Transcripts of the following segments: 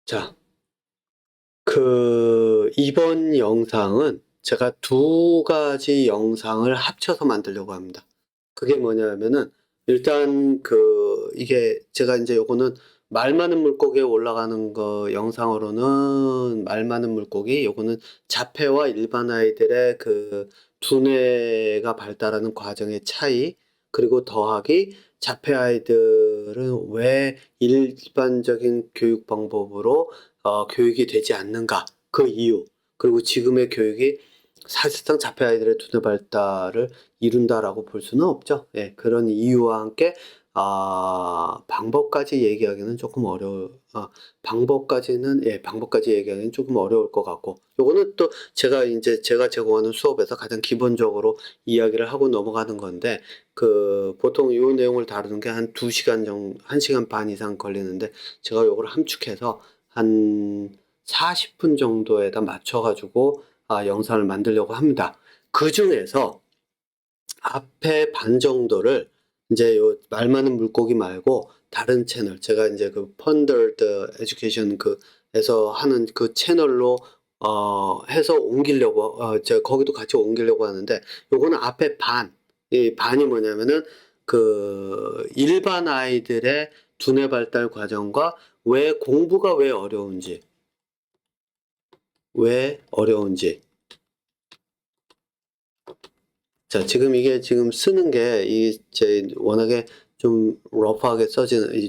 자, 이번 영상은 제가 두 가지 영상을 합쳐서 만들려고 합니다. 그게 뭐냐면은, 일단 이게 제가 이제 요거는 말 많은 물고기에 올라가는 거 영상으로는 말 많은 물고기, 요거는 자폐와 일반 아이들의 두뇌가 발달하는 과정의 차이, 그리고 더하기 자폐 아이들은 왜 일반적인 교육 방법으로 교육이 되지 않는가, 그 이유, 그리고 지금의 교육이 사실상 자폐 아이들의 두뇌 발달을 이룬다라고 볼 수는 없죠. 예, 그런 이유와 함께 방법까지 얘기하기는 조금 방법까지 얘기하기는 조금 어려울 것 같고, 요거는 또 제가 제공하는 수업에서 가장 기본적으로 이야기를 하고 넘어가는 건데, 보통 이 내용을 다루는 게 한 2시간 정도, 1시간 반 이상 걸리는데, 제가 요걸 함축해서 한 40분 정도에다 맞춰가지고 영상을 만들려고 합니다. 그 중에서 앞에 반 정도를 이제 요 말 많은 물고기 말고 다른 채널, 제가 이제 펀더드 에듀케이션 에서 하는 그 채널로 해서 옮기려고, 제가 거기도 같이 옮기려고 하는데, 요거는 앞에 이 반이 뭐냐면은 일반 아이들의 두뇌 발달 과정과 공부가 왜 어려운지. 자, 지금 이게 지금 쓰는 게, 워낙에 좀 러프하게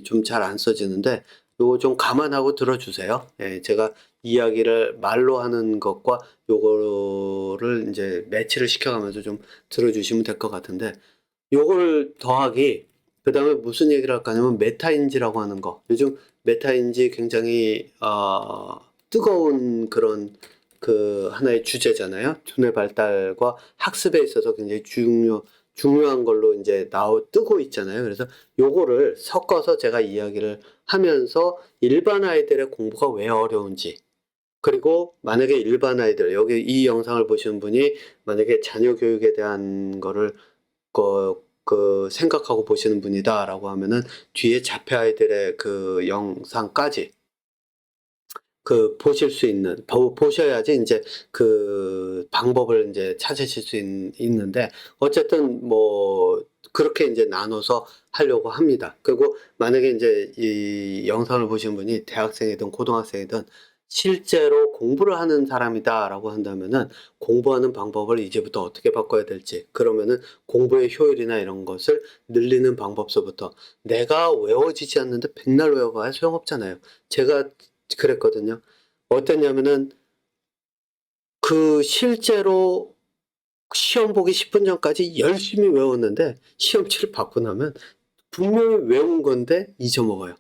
좀 잘 안 써지는데, 요거 좀 감안하고 들어주세요. 예, 제가 이야기를 말로 하는 것과 요거를 이제 매치를 시켜가면서 좀 들어주시면 될 것 같은데, 요걸 더하기, 그 다음에 무슨 얘기를 할까 하냐면, 메타인지라고 하는 거. 요즘 메타인지 굉장히, 뜨거운 하나의 주제잖아요. 두뇌 발달과 학습에 있어서 굉장히 중요한 걸로 이제 뜨고 있잖아요. 그래서 요거를 섞어서 제가 이야기를 하면서 일반 아이들의 공부가 왜 어려운지, 그리고 만약에 일반 아이들, 여기 이 영상을 보시는 분이 만약에 자녀 교육에 대한 거를 생각하고 보시는 분이다라고 하면은, 뒤에 자폐 아이들의 영상까지 보셔야지 이제 방법을 이제 찾으실 수 있는데, 어쨌든 뭐, 그렇게 이제 나눠서 하려고 합니다. 그리고 만약에 이제 이 영상을 보신 분이 대학생이든 고등학생이든 실제로 공부를 하는 사람이다라고 한다면은, 공부하는 방법을 이제부터 어떻게 바꿔야 될지, 그러면은 공부의 효율이나 이런 것을 늘리는 방법서부터, 내가 외워지지 않는데 백날 외워봐야 소용없잖아요. 제가 그랬거든요. 어땠냐면은 실제로 시험 보기 10분 전까지 열심히 외웠는데, 시험지를 받고 나면 분명히 외운 건데 잊어먹어요.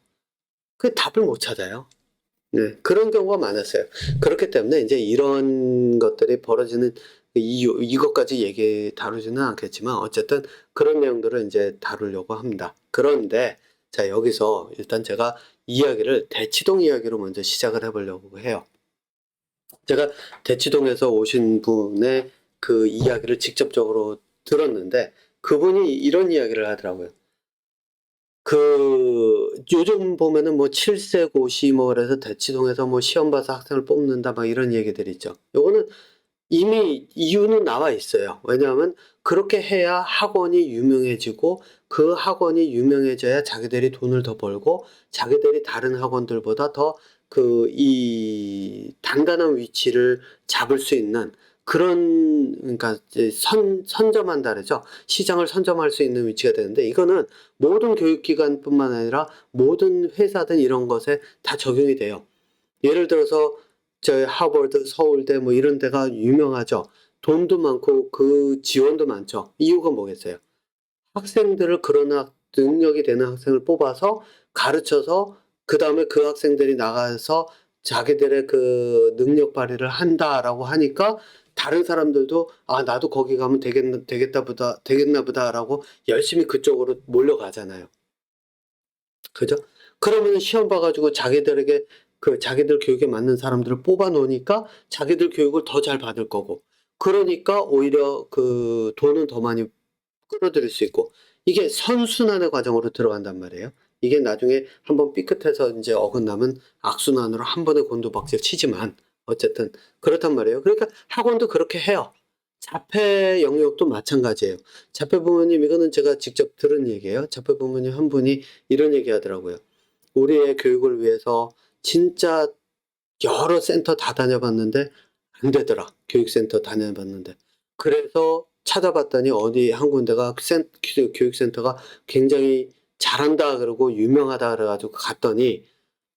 그 답을 못 찾아요. 네, 그런 경우가 많았어요. 그렇기 때문에 이제 이런 것들이 벌어지는 이유, 이것까지 다루지는 않겠지만, 어쨌든 그런 내용들을 이제 다루려고 합니다. 그런데, 자, 여기서 일단 제가 대치동 이야기로 먼저 시작을 해보려고 해요. 제가 대치동에서 오신 분의 그 이야기를 직접적으로 들었는데, 그분이 이런 이야기를 하더라고요. 요즘 보면은 뭐 7세 고시 뭐 그래서 대치동에서 뭐 시험 봐서 학생을 뽑는다 막 이런 얘기들 있죠. 요거는 이미 이유는 나와 있어요. 왜냐하면 그렇게 해야 학원이 유명해지고, 그 학원이 유명해져야 자기들이 돈을 더 벌고, 자기들이 다른 학원들보다 더 이 단단한 위치를 잡을 수 있는 그러니까 이제 선점한다 그러죠. 시장을 선점할 수 있는 위치가 되는데, 이거는 모든 교육기관뿐만 아니라 모든 회사든 이런 것에 다 적용이 돼요. 예를 들어서 저희 하버드, 서울대 뭐 이런 데가 유명하죠. 돈도 많고 그 지원도 많죠. 이유가 뭐겠어요? 학생들을 능력이 되는 학생을 뽑아서 가르쳐서, 그 다음에 그 학생들이 나가서 자기들의 능력 발휘를 한다라고 하니까, 다른 사람들도 나도 거기 가면 되겠나 보다라고 열심히 그쪽으로 몰려가잖아요. 그죠? 그러면 시험 봐가지고 자기들 교육에 맞는 사람들을 뽑아 놓으니까 자기들 교육을 더 잘 받을 거고, 그러니까 오히려 돈은 더 많이 끌어들일 수 있고, 이게 선순환의 과정으로 들어간단 말이에요. 이게 나중에 한번 삐끗해서 이제 어긋나면 악순환으로 한 번에 곤두박질 치지만 어쨌든 그렇단 말이에요. 그러니까 학원도 그렇게 해요. 자폐 영역도 마찬가지예요. 자폐 부모님, 이거는 제가 직접 들은 얘기예요. 자폐 부모님 한 분이 이런 얘기 하더라고요. 우리의 교육을 위해서 진짜 여러 센터 다 다녀봤는데 안 되더라. 교육센터 다녀봤는데. 그래서 찾아봤더니 어디 한 군데가 교육센터가 굉장히 잘한다 그러고 유명하다 그래가지고 갔더니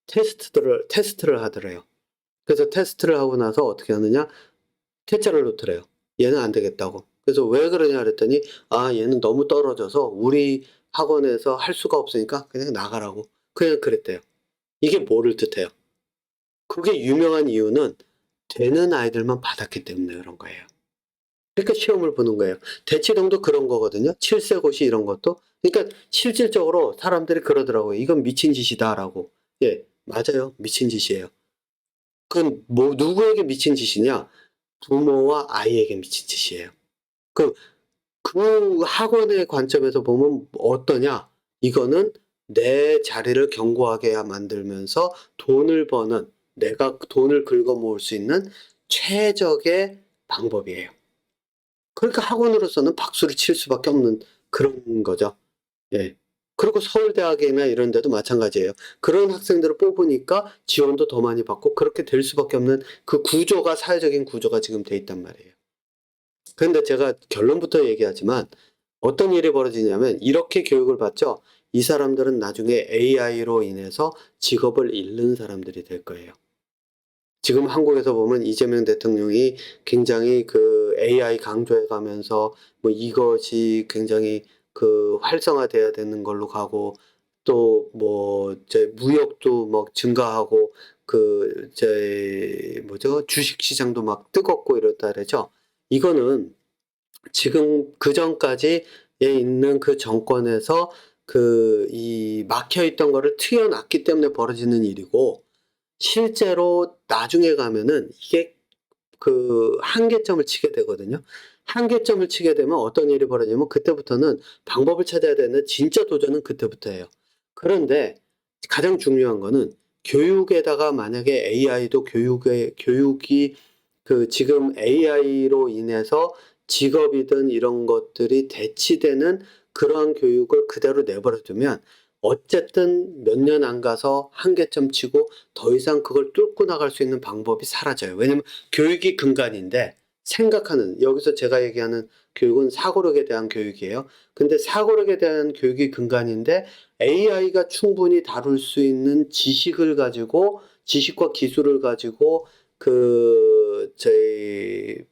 테스트를 하더래요. 그래서 테스트를 하고 나서 어떻게 하느냐? 퇴짜를 놓더래요. 얘는 안 되겠다고. 그래서 왜 그러냐 그랬더니 얘는 너무 떨어져서 우리 학원에서 할 수가 없으니까 그냥 나가라고. 그냥 그랬대요. 이게 뭐를 뜻해요? 그게 유명한 이유는 되는 아이들만 받았기 때문에 그런 거예요. 그러니까 시험을 보는 거예요. 대치동도 그런 거거든요. 칠세고시 이런 것도. 그러니까 실질적으로 사람들이 그러더라고요. 이건 미친 짓이다라고. 예, 맞아요. 미친 짓이에요. 그건 누구에게 미친 짓이냐? 부모와 아이에게 미친 짓이에요. 그 학원의 관점에서 보면 어떠냐? 이거는 내 자리를 견고하게 만들면서 돈을 버는, 내가 돈을 긁어 모을 수 있는 최적의 방법이에요. 그러니까 학원으로서는 박수를 칠 수밖에 없는 그런 거죠. 예. 그리고 서울대학이나 이런 데도 마찬가지예요. 그런 학생들을 뽑으니까 지원도 더 많이 받고 그렇게 될 수밖에 없는 그 구조가, 사회적인 구조가 지금 돼 있단 말이에요. 그런데 제가 결론부터 얘기하지만 어떤 일이 벌어지냐면 이렇게 교육을 받죠. 이 사람들은 나중에 AI로 인해서 직업을 잃는 사람들이 될 거예요. 지금 한국에서 보면 이재명 대통령이 굉장히 그 AI 강조해 가면서 뭐 이것이 굉장히 그 활성화돼야 되는 걸로 가고 또 뭐 이제 무역도 막 증가하고 그 이제 뭐죠? 주식 시장도 막 뜨겁고 이렇다 그러죠. 이거는 지금 그전까지에 있는 그 정권에서 그 이 막혀 있던 거를 트여놨기 때문에 벌어지는 일이고 실제로 나중에 가면은 이게 그 한계점을 치게 되거든요. 한계점을 치게 되면 어떤 일이 벌어지냐면 그때부터는 방법을 찾아야 되는 진짜 도전은 그때부터예요. 그런데 가장 중요한 거는 교육에다가 만약에 AI도 교육이 그 지금 AI로 인해서 직업이든 이런 것들이 대치되는 그러한 교육을 그대로 내버려 두면 어쨌든 몇 년 안 가서 한계점 치고 더 이상 그걸 뚫고 나갈 수 있는 방법이 사라져요. 왜냐면 교육이 근간인데 생각하는, 여기서 제가 얘기하는 교육은 사고력에 대한 교육이에요. 근데 사고력에 대한 교육이 근간인데 AI가 충분히 다룰 수 있는 지식을 가지고, 지식과 기술을 가지고 저희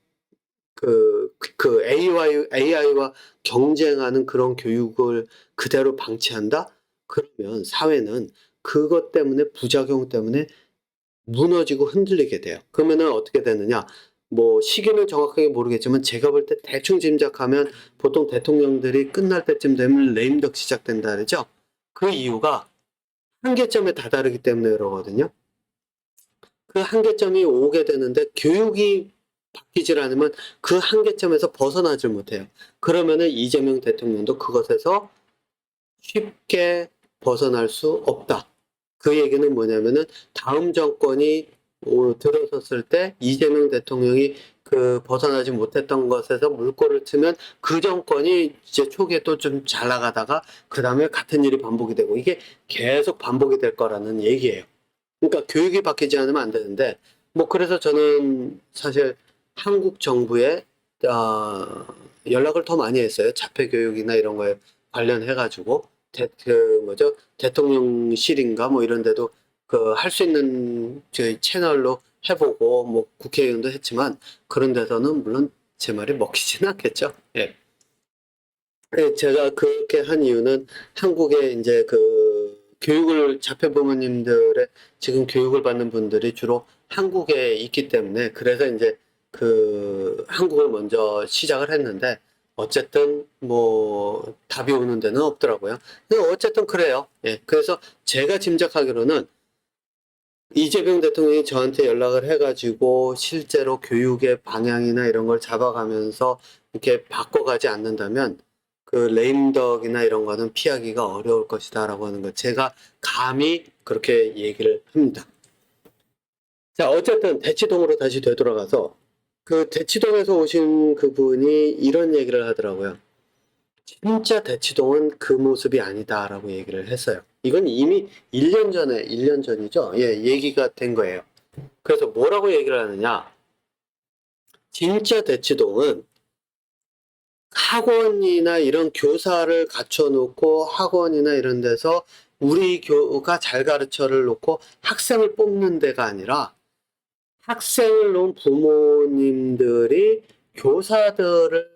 AI와 경쟁하는 그런 교육을 그대로 방치한다? 그러면 사회는 그것 때문에, 부작용 때문에 무너지고 흔들리게 돼요. 그러면은 어떻게 되느냐? 뭐 시기는 정확하게 모르겠지만 제가 볼 때 대충 짐작하면 보통 대통령들이 끝날 때쯤 되면 레임덕 시작된다 그러죠? 그 이유가 한계점에 다다르기 때문에 그러거든요. 그 한계점이 오게 되는데 교육이 바뀌질 않으면 그 한계점에서 벗어나질 못해요. 그러면은 이재명 대통령도 그것에서 쉽게 벗어날 수 없다. 그 얘기는 뭐냐면은 다음 정권이 들어섰을 때 이재명 대통령이 그 벗어나지 못했던 것에서 물꼬를 트면 그 정권이 이제 초기에 또 좀 잘 나가다가 그 다음에 같은 일이 반복이 되고 이게 계속 반복이 될 거라는 얘기예요. 그러니까 교육이 바뀌지 않으면 안 되는데 뭐 그래서 저는 사실 한국 정부에 연락을 더 많이 했어요. 자폐 교육이나 이런 거에 관련해 가지고 그 뭐죠? 대통령실인가 뭐 이런 데도 그 할 수 있는 저희 채널로 해보고 뭐 국회의원도 했지만 그런 데서는 물론 제 말이 먹히지는 않겠죠. 예. 네, 제가 그렇게 한 이유는 한국에 이제 그 교육을 자폐 부모님들의 지금 교육을 받는 분들이 주로 한국에 있기 때문에 그래서 이제 그 한국을 먼저 시작을 했는데 어쨌든 뭐 답이 오는 데는 없더라고요. 근데 어쨌든 그래요. 예. 그래서 제가 짐작하기로는 이재명 대통령이 저한테 연락을 해가지고 실제로 교육의 방향이나 이런 걸 잡아가면서 이렇게 바꿔가지 않는다면 그 레임덕이나 이런 거는 피하기가 어려울 것이다 라고 하는 거 제가 감히 그렇게 얘기를 합니다. 자, 어쨌든 대치동으로 다시 되돌아가서 그 대치동에서 오신 그분이 이런 얘기를 하더라고요. 진짜 대치동은 그 모습이 아니다 라고 얘기를 했어요. 이건 이미 1년 전이죠? 예, 얘기가 된 거예요. 그래서 뭐라고 얘기를 하느냐? 진짜 대치동은 학원이나 이런 교사를 갖춰놓고 학원이나 이런 데서 우리 교가 잘 가르쳐를 놓고 학생을 뽑는 데가 아니라 학생을 놓은 부모님들이 교사들을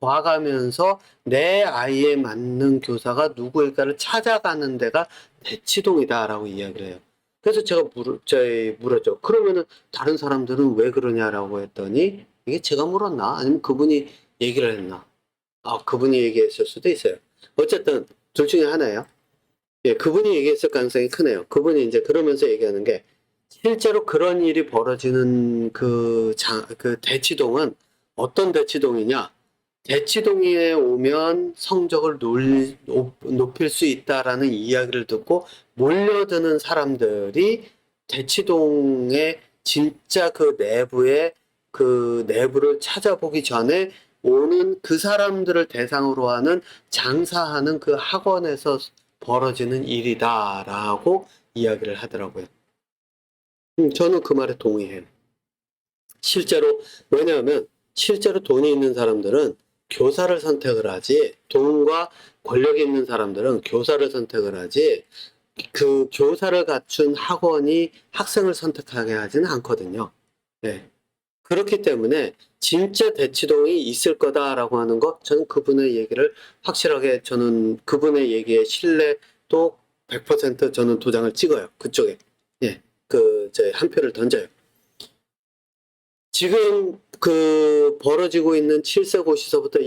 봐가면서 내 아이에 맞는 교사가 누구일까를 찾아가는 데가 대치동이다라고 이야기를 해요. 그래서 제가 물었죠. 그러면은 다른 사람들은 왜 그러냐라고 했더니 이게 제가 물었나? 아니면 그분이 얘기를 했나? 아, 그분이 얘기했을 수도 있어요. 어쨌든 둘 중에 하나예요. 예, 그분이 얘기했을 가능성이 크네요. 그분이 이제 그러면서 얘기하는 게 실제로 그런 일이 벌어지는 그 대치동은 어떤 대치동이냐? 대치동에 오면 성적을 높일 수 있다라는 이야기를 듣고 몰려드는 사람들이 대치동의 진짜 그 내부를 찾아보기 전에 오는 그 사람들을 대상으로 하는 장사하는 그 학원에서 벌어지는 일이다라고 이야기를 하더라고요. 저는 그 말에 동의해요. 실제로, 왜냐하면 실제로 돈이 있는 사람들은 교사를 선택을 하지, 돈과 권력이 있는 사람들은 교사를 선택을 하지, 그 교사를 갖춘 학원이 학생을 선택하게 하지는 않거든요. 네. 그렇기 때문에 진짜 대치동이 있을 거다라고 하는 거, 저는 그분의 얘기를 확실하게 저는 그분의 얘기에 신뢰도 100% 저는 도장을 찍어요. 그쪽에. 예. 한 표를 던져요. 지금 그 벌어지고 있는 7세 고시서부터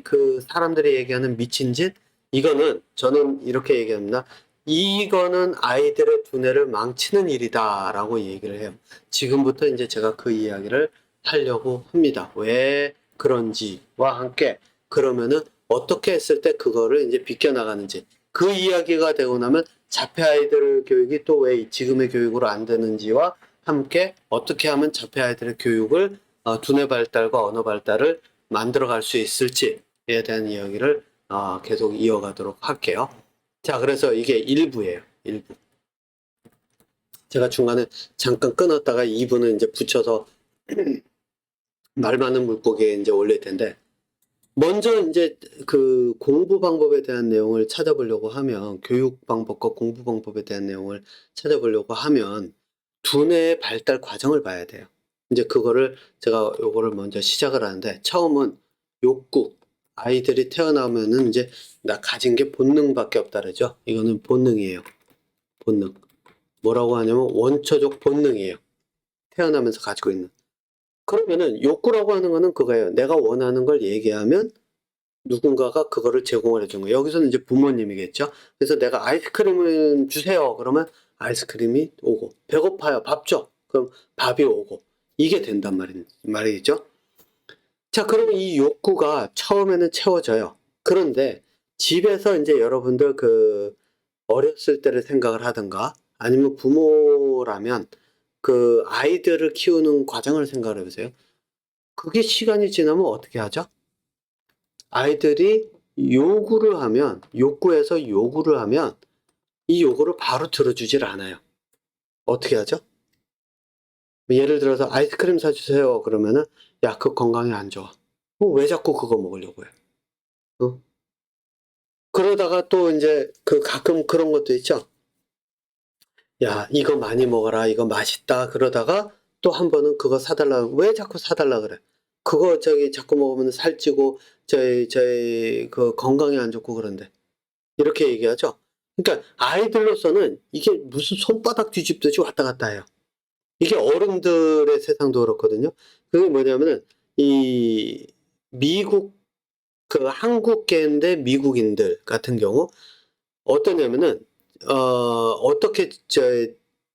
그 사람들이 얘기하는 미친 짓, 이거는 저는 이렇게 얘기합니다. 이거는 아이들의 두뇌를 망치는 일이다라고 얘기를 해요. 지금부터 이제 제가 그 이야기를 하려고 합니다. 왜 그런지와 함께 그러면은 어떻게 했을 때 그거를 이제 비껴나가는지 그 이야기가 되고 나면 자폐 아이들 교육이 또 왜 지금의 교육으로 안 되는지와 함께 어떻게 하면 자폐 아이들의 교육을 두뇌 발달과 언어 발달을 만들어갈 수 있을지에 대한 이야기를 계속 이어가도록 할게요. 자, 그래서 이게 1부예요. 1부. 제가 중간에 잠깐 끊었다가 2부는 이제 붙여서 말 많은 물고기에 이제 올릴 텐데, 먼저 이제 그 공부 방법에 대한 내용을 찾아보려고 하면, 교육 방법과 공부 방법에 대한 내용을 찾아보려고 하면, 두뇌의 발달 과정을 봐야 돼요. 이제 그거를 제가 요거를 먼저 시작을 하는데, 처음은 욕구. 아이들이 태어나면은 이제 나 가진 게 본능밖에 없다 그러죠. 이거는 본능이에요. 본능. 뭐라고 하냐면 원초적 본능이에요. 태어나면서 가지고 있는. 그러면은 욕구라고 하는 거는 그거예요. 내가 원하는 걸 얘기하면 누군가가 그거를 제공을 해준 거예요. 여기서는 이제 부모님이겠죠. 그래서 내가 아이스크림을 주세요. 그러면 아이스크림이 오고, 배고파요. 밥 줘. 그럼 밥이 오고, 이게 된단 말이겠죠. 자, 그러면 이 욕구가 처음에는 채워져요. 그런데 집에서 이제 여러분들 어렸을 때를 생각을 하든가 아니면 부모라면 그 아이들을 키우는 과정을 생각을 해보세요. 그게 시간이 지나면 어떻게 하죠? 아이들이 욕구에서 요구를 하면 이 요구를 바로 들어주질 않아요. 어떻게 하죠? 예를 들어서 아이스크림 사주세요. 그러면은, 야, 그거 건강에 안 좋아. 왜 자꾸 그거 먹으려고 해? 어? 그러다가 또 이제 가끔 그런 것도 있죠. 야, 이거 많이 먹어라. 이거 맛있다. 그러다가 또 한 번은 그거 사달라. 왜 자꾸 사달라 그래? 그거 자꾸 먹으면 살찌고 그 건강에 안 좋고 그런데. 이렇게 얘기하죠. 그러니까 아이들로서는 이게 무슨 손바닥 뒤집듯이 왔다 갔다 해요. 이게 어른들의 세상도 그렇거든요. 그게 뭐냐면은 이 미국 한국계인데 미국인들 같은 경우 어떠냐면은 어떻게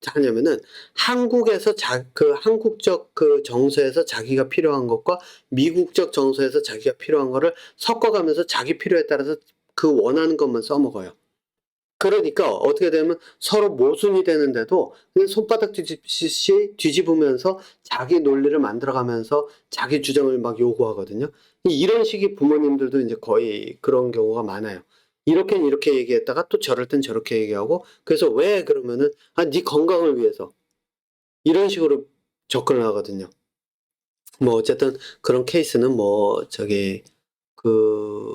하냐면은 한국에서 그 한국적 그 정서에서 자기가 필요한 것과 미국적 정서에서 자기가 필요한 거를 섞어가면서 자기 필요에 따라서 그 원하는 것만 써먹어요. 그러니까 어떻게 되면 서로 모순이 되는데도 그냥 손바닥 뒤집듯이 뒤집으면서 자기 논리를 만들어가면서 자기 주장을 막 요구하거든요. 이런 식의 부모님들도 이제 거의 그런 경우가 많아요. 이렇게는 이렇게 얘기했다가 또 저럴 땐 저렇게 얘기하고, 그래서 왜 그러면은 네 건강을 위해서 이런 식으로 접근을 하거든요. 뭐 어쨌든 그런 케이스는 뭐 저기 그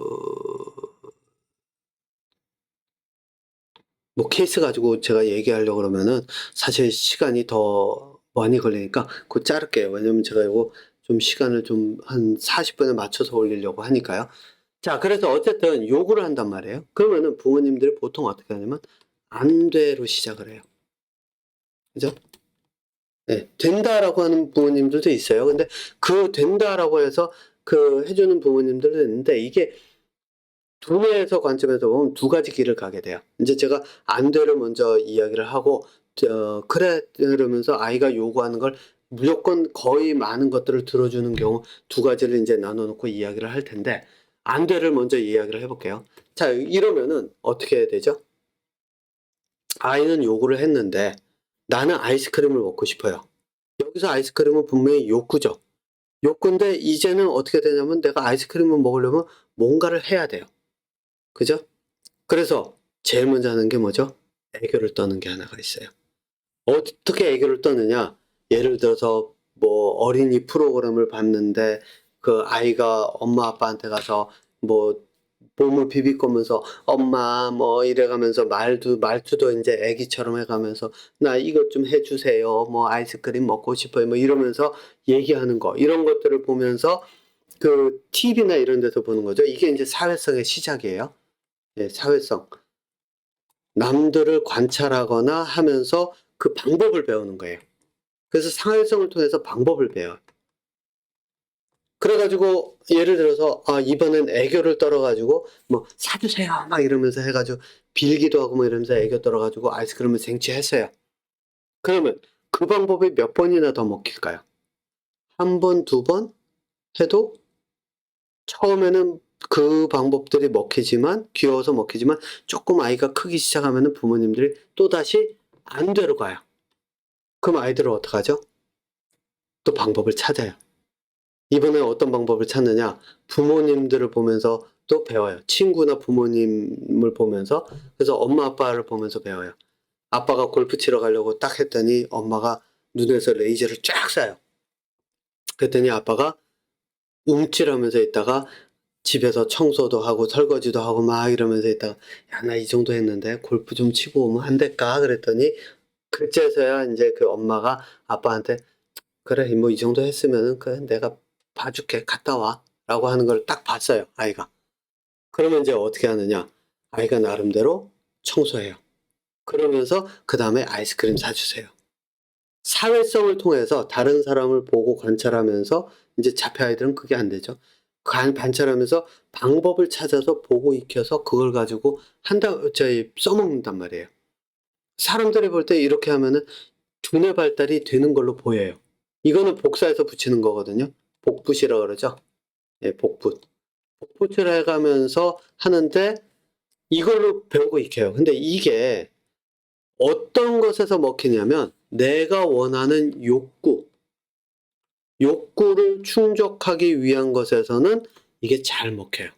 뭐 케이스 가지고 제가 얘기하려고 그러면은 사실 시간이 더 많이 걸리니까 곧 자를게요. 왜냐면 제가 이거 좀 시간을 좀 한 40분에 맞춰서 올리려고 하니까요. 자, 그래서 어쨌든 요구를 한단 말이에요. 그러면은 부모님들이 보통 어떻게 하냐면 안 돼로 시작을 해요. 그죠? 네, 된다라고 하는 부모님들도 있어요. 근데 그 된다라고 해서 그 해주는 부모님들도 있는데, 이게 두뇌에서 관점에서 보면 두 가지 길을 가게 돼요. 이제 제가 안 돼를 먼저 이야기를 하고, 그래, 그러면서 아이가 요구하는 걸 무조건 거의 많은 것들을 들어주는 경우 두 가지를 이제 나눠놓고 이야기를 할 텐데, 안 돼를 먼저 이야기를 해볼게요. 자, 이러면은 어떻게 해야 되죠? 아이는 요구를 했는데 나는 아이스크림을 먹고 싶어요. 여기서 아이스크림은 분명히 욕구죠. 욕구인데 이제는 어떻게 되냐면 내가 아이스크림을 먹으려면 뭔가를 해야 돼요. 그죠? 그래서 제일 먼저 하는 게 뭐죠? 애교를 떠는 게 하나가 있어요. 어떻게 애교를 떠느냐? 예를 들어서 뭐 어린이 프로그램을 봤는데 그 아이가 엄마 아빠한테 가서 뭐 몸을 비비꼬면서 엄마 뭐 이래가면서 말투도 이제 애기처럼 해가면서 나 이것 좀 해주세요. 뭐 아이스크림 먹고 싶어요. 뭐 이러면서 얘기하는 거, 이런 것들을 보면서 그 TV나 이런 데서 보는 거죠. 이게 이제 사회성의 시작이에요. 예, 사회성. 남들을 관찰하거나 하면서 그 방법을 배우는 거예요. 그래서 사회성을 통해서 방법을 배워요. 그래가지고 예를 들어서 이번엔 애교를 떨어가지고 뭐 사주세요 막 이러면서 해가지고 빌기도 하고 뭐 이러면서 애교 떨어가지고 아이스크림을 생취했어요. 그러면 그 방법이 몇 번이나 더 먹힐까요? 한 번, 두 번 해도 처음에는 그 방법들이 먹히지만, 귀여워서 먹히지만 조금 아이가 크기 시작하면은 부모님들이 또다시 안 되러 가요. 그럼 아이들은 어떡하죠? 또 방법을 찾아요. 이번에 어떤 방법을 찾느냐? 부모님들을 보면서 또 배워요. 친구나 부모님을 보면서. 그래서 엄마 아빠를 보면서 배워요. 아빠가 골프 치러 가려고 딱 했더니 엄마가 눈에서 레이저를 쫙 쏴요. 그랬더니 아빠가 움찔하면서 있다가 집에서 청소도 하고 설거지도 하고 막 이러면서 있다가 야, 나 이 정도 했는데 골프 좀 치고 오면 안 될까? 그랬더니 그제서야 이제 그 엄마가 아빠한테 그래, 뭐 이 정도 했으면은 그래, 내가 봐줄게. 갔다 와. 라고 하는 걸 딱 봤어요, 아이가. 그러면 이제 어떻게 하느냐? 아이가 나름대로 청소해요. 그러면서 그 다음에 아이스크림 사주세요. 사회성을 통해서 다른 사람을 보고 관찰하면서, 이제 자폐 아이들은 그게 안 되죠. 관찰하면서 방법을 찾아서 보고 익혀서 그걸 가지고 써먹는단 말이에요. 사람들이 볼 때 이렇게 하면은 두뇌 발달이 되는 걸로 보여요. 이거는 복사해서 붙이는 거거든요. 복붙이라고 그러죠. 예, 복붙. 복붙을 해가면서 하는데 이걸로 배우고 익혀요. 근데 이게 어떤 것에서 먹히냐면 내가 원하는 욕구를 충족하기 위한 것에서는 이게 잘 먹혀요.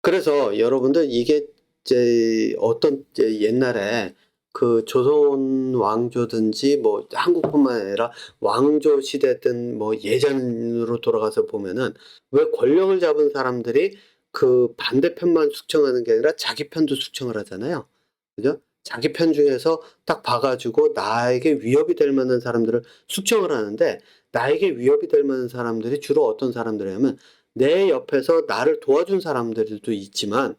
그래서 여러분들 이게 이제 어떤 이제 옛날에 그 조선 왕조든지 뭐 한국뿐만 아니라 왕조 시대든 뭐 예전으로 돌아가서 보면은 왜 권력을 잡은 사람들이 그 반대편만 숙청하는 게 아니라 자기 편도 숙청을 하잖아요. 그죠? 자기 편 중에서 딱 봐가지고 나에게 위협이 될 만한 사람들을 숙청을 하는데, 나에게 위협이 될 만한 사람들이 주로 어떤 사람들이냐면 내 옆에서 나를 도와준 사람들도 있지만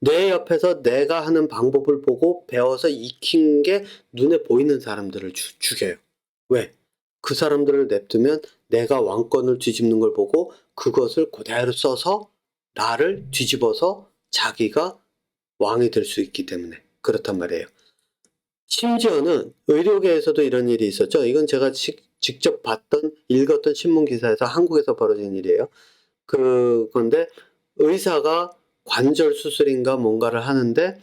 내 옆에서 내가 하는 방법을 보고 배워서 익힌 게 눈에 보이는 사람들을 죽여요. 왜? 그 사람들을 냅두면 내가 왕권을 뒤집는 걸 보고 그것을 그대로 써서 나를 뒤집어서 자기가 왕이 될 수 있기 때문에 그렇단 말이에요. 심지어는 의료계에서도 이런 일이 있었죠. 이건 제가 직접 봤던, 읽었던 신문 기사에서 한국에서 벌어진 일이에요. 그건데 의사가 관절 수술인가 뭔가를 하는데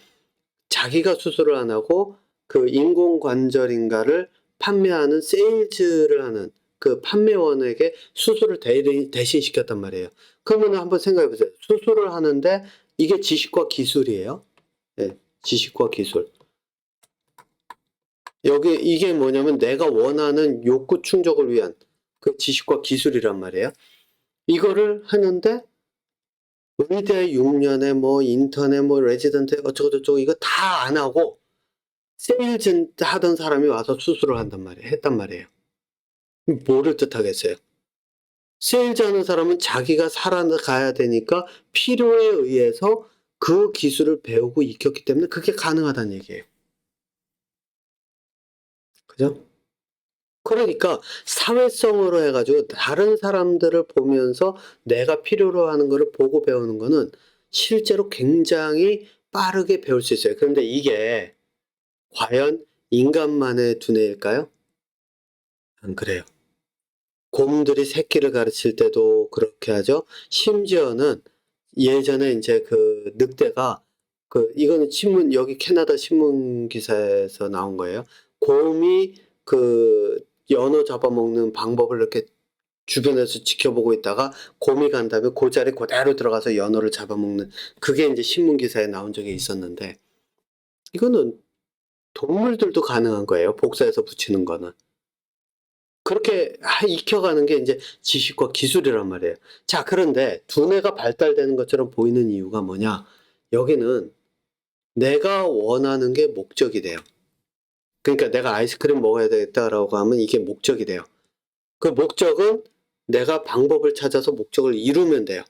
자기가 수술을 안 하고 그 인공관절인가를 판매하는 세일즈를 하는 그 판매원에게 수술을 대신 시켰단 말이에요. 그러면 한번 생각해 보세요. 수술을 하는데 이게 지식과 기술이에요. 네, 지식과 기술. 여기 이게 뭐냐면 내가 원하는 욕구 충족을 위한 그 지식과 기술이란 말이에요. 이거를 하는데 의대 6년에 뭐 인턴에 뭐 레지던트 어쩌고저쩌고 이거 다 안 하고 세일즈 하던 사람이 와서 수술을 했단 말이에요. 뭐를 뜻하겠어요? 세일즈 하는 사람은 자기가 살아가야 되니까 필요에 의해서 그 기술을 배우고 익혔기 때문에 그게 가능하다는 얘기예요. 그죠? 그러니까 사회성으로 해가지고 다른 사람들을 보면서 내가 필요로 하는 거를 보고 배우는 거는 실제로 굉장히 빠르게 배울 수 있어요. 그런데 이게 과연 인간만의 두뇌일까요? 안 그래요. 곰들이 새끼를 가르칠 때도 그렇게 하죠. 심지어는 예전에 이제 그 늑대가 이거는 신문 여기 캐나다 신문 기사에서 나온 거예요. 곰이 그 연어 잡아먹는 방법을 이렇게 주변에서 지켜보고 있다가 곰이 간 다음에 그 자리 그대로 들어가서 연어를 잡아먹는 그게 이제 신문 기사에 나온 적이 있었는데 이거는 동물들도 가능한 거예요. 복사해서 붙이는 거는. 그렇게 익혀가는 게 이제 지식과 기술이란 말이에요. 자, 그런데 두뇌가 발달되는 것처럼 보이는 이유가 뭐냐? 여기는 내가 원하는 게 목적이 돼요. 그러니까 내가 아이스크림 먹어야 되겠다라고 하면 이게 목적이 돼요. 그 목적은 내가 방법을 찾아서 목적을 이루면 돼요.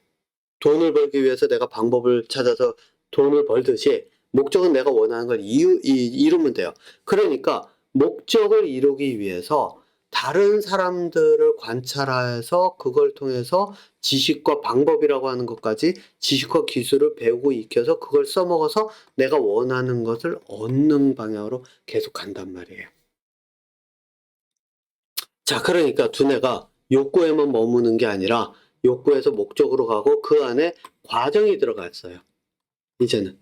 돈을 벌기 위해서 내가 방법을 찾아서 돈을 벌듯이 목적은 내가 원하는 걸 이루면 돼요. 그러니까 목적을 이루기 위해서 다른 사람들을 관찰해서 그걸 통해서 지식과 방법이라고 하는 것까지 지식과 기술을 배우고 익혀서 그걸 써먹어서 내가 원하는 것을 얻는 방향으로 계속 간단 말이에요. 자, 그러니까 두뇌가 욕구에만 머무는 게 아니라 욕구에서 목적으로 가고 그 안에 과정이 들어갔어요. 이제는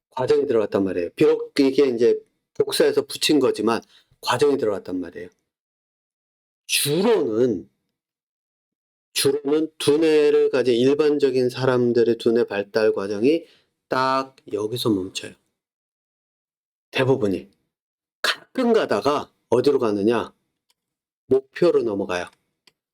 과정이 들어갔단 말이에요. 비록 이게 이제 복사해서 붙인 거지만 과정이 들어갔단 말이에요. 주로는 두뇌를 가진 일반적인 사람들의 두뇌 발달 과정이 딱 여기서 멈춰요. 대부분이. 가끔 가다가 어디로 가느냐? 목표로 넘어가요.